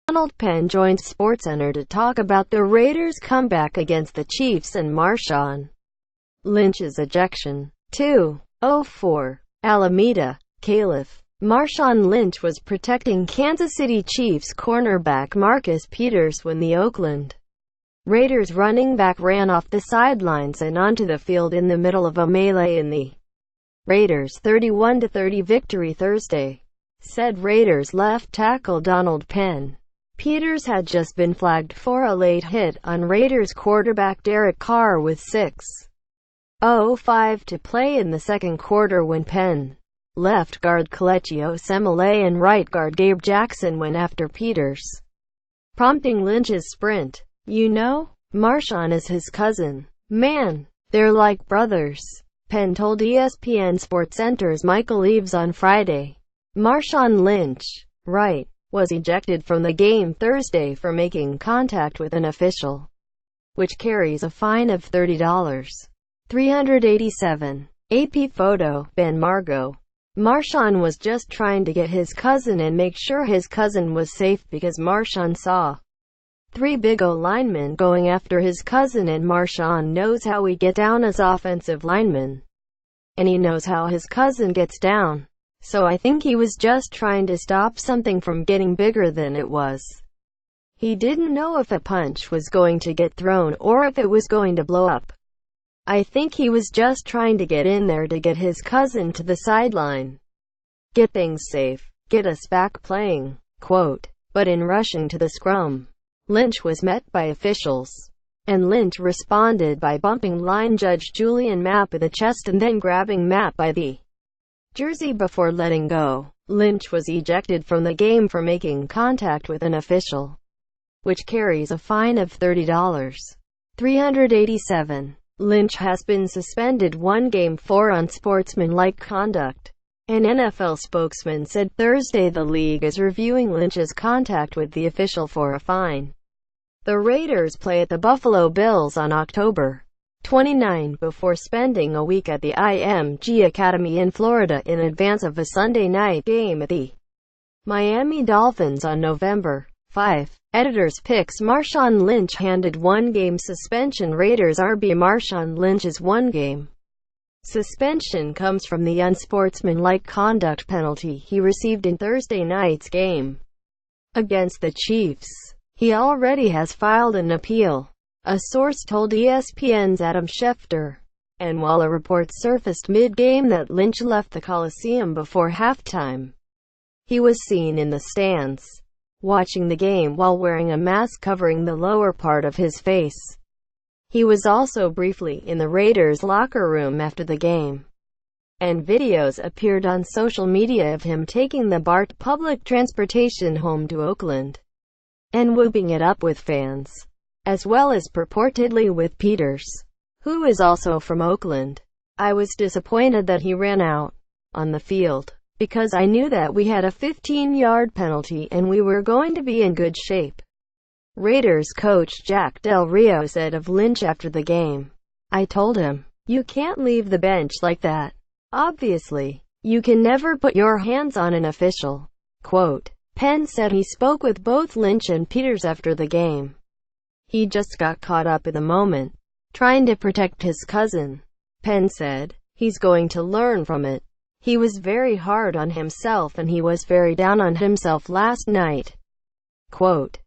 Donald Penn joined SportsCenter to talk about the Raiders' comeback against the Chiefs and Marshawn Lynch's ejection. 2:04 Alameda, Caliph. Marshawn Lynch was protecting Kansas City Chiefs cornerback Marcus Peters when the Oakland Raiders running back ran off the sidelines and onto the field in the middle of a melee in the Raiders' 31-30 victory Thursday, said Raiders left tackle Donald Penn. Peters had just been flagged for a late hit on Raiders quarterback Derek Carr with 6:05 to play in the second quarter when Penn, left guard Kelechi Osemele and right guard Gabe Jackson went after Peters, prompting Lynch's sprint. "You know, Marshawn is his cousin. Man, they're like brothers," Penn told ESPN SportsCenter's Michael Eaves on Friday. Marshawn Lynch, right, was ejected from the game Thursday for making contact with an official, which carries a fine of $30,387. AP photo, Ben Margo. Marshawn was just trying to get his cousin and make sure his cousin was safe because Marshawn saw 3 big O linemen going after his cousin, and Marshawn knows how we get down as offensive linemen. And he knows how his cousin gets down. So I think he was just trying to stop something from getting bigger than it was. He didn't know if a punch was going to get thrown or if it was going to blow up. I think he was just trying to get in there to get his cousin to the sideline, get things safe, get us back playing." Quote, but in rushing to the scrum, Lynch was met by officials, and Lynch responded by bumping line judge Julian Mapp in the chest and then grabbing Mapp by the jersey before letting go. Lynch was ejected from the game for making contact with an official, which carries a fine of $30,387. Lynch has been suspended 1 game for unsportsmanlike conduct. An NFL spokesman said Thursday the league is reviewing Lynch's contact with the official for a fine. The Raiders play at the Buffalo Bills on October 29 before spending a week at the IMG Academy in Florida in advance of a Sunday night game at the Miami Dolphins on November 5. Editor's picks. Marshawn Lynch handed 1-game suspension. Raiders RB Marshawn Lynch's 1-game suspension comes from the unsportsmanlike conduct penalty he received in Thursday night's game against the Chiefs. He already has filed an appeal, a source told ESPN's Adam Schefter. And while a report surfaced mid-game that Lynch left the Coliseum before halftime, he was seen in the stands, watching the game while wearing a mask covering the lower part of his face. He was also briefly in the Raiders' locker room after the game, and videos appeared on social media of him taking the BART public transportation home to Oakland and whooping it up with fans, as well as purportedly with Peters, who is also from Oakland. "I was disappointed that he ran out on the field, because I knew that we had a 15-yard penalty and we were going to be in good shape," Raiders coach Jack Del Rio said of Lynch after the game. "I told him, you can't leave the bench like that. Obviously, you can never put your hands on an official." Quote, Penn said he spoke with both Lynch and Peters after the game. "He just got caught up in the moment, trying to protect his cousin," Penn said. "He's going to learn from it. He was very hard on himself and he was very down on himself last night." Quote,